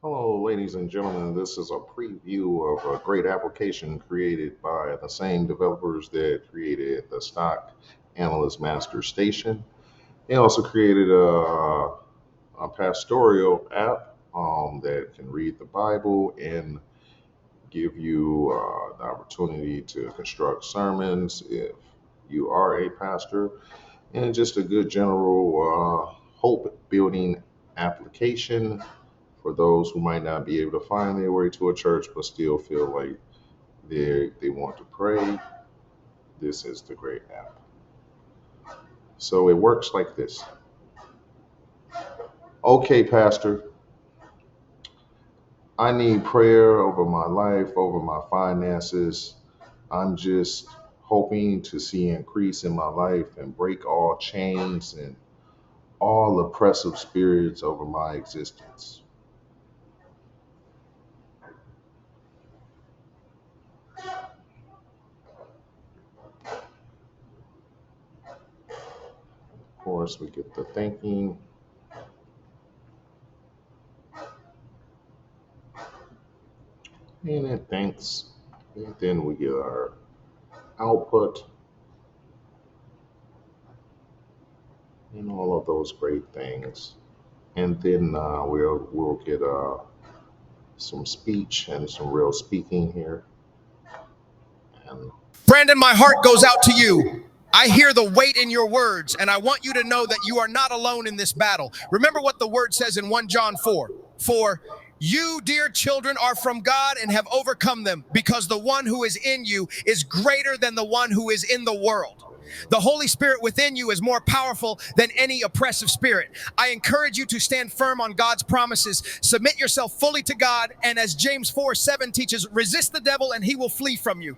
Hello, ladies and gentlemen. This is a preview of a great application created by the same developers that created the stock Analyst Master Station. They also created a pastoral app that can read the Bible and give you the opportunity to construct sermons if you are a pastor, and just a good general hope building application for those who might not be able to find their way to a church but still feel like they want to pray. This is the great app. So it works like this. Okay, Pastor, I need prayer over my life, over my finances. I'm just hoping to see increase in my life and break all chains and all oppressive spirits over my existence. Of course, we get the thinking, and it thinks, and then we get our output and all of those great things. And then we'll get some speech and some real speaking here. And Brandon, my heart goes out to you. I hear the weight in your words, and I want you to know that you are not alone in this battle. Remember what the word says in 1 John 4. For you, dear children, are from God and have overcome them, because the one who is in you is greater than the one who is in the world. The Holy Spirit within you is more powerful than any oppressive spirit. I encourage you to stand firm on God's promises. Submit yourself fully to God, and as James 4:7 teaches, resist the devil and he will flee from you.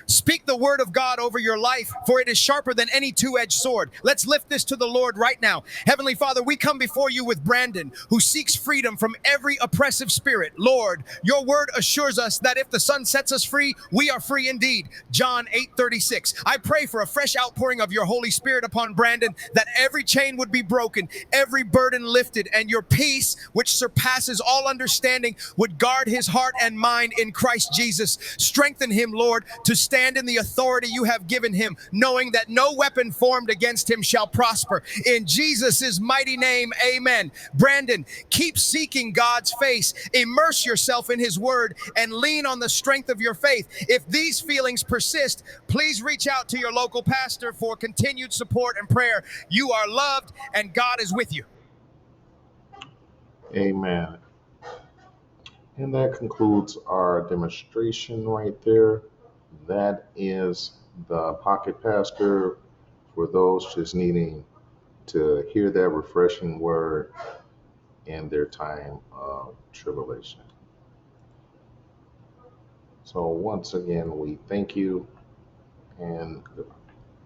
Speak the word of God over your life, for it is sharper than any two-edged sword. Let's lift this to the Lord right now. Heavenly Father, we come before you with Brandon, who seeks freedom from every oppressive spirit. Lord, your word assures us that if the Son sets us free, we are free indeed. John 8:36. I pray for a fresh outpouring of your Holy Spirit upon Brandon, that every chain would be broken, every burden lifted, and your peace, which surpasses all understanding, would guard his heart and mind in Christ Jesus. Strengthen him, Lord, to stand in the authority you have given him, knowing that no weapon formed against him shall prosper. In Jesus' mighty name, amen. Brandon, keep seeking God's face. Immerse yourself in his word and lean on the strength of your faith. If these feelings persist, please reach out to your local pastor for continued support and prayer. You are loved and God is with you. amen. And that concludes our demonstration right there. That is the Pocket Pastor for those just needing to hear that refreshing word in their time of tribulation. So once again, we thank you and goodbye.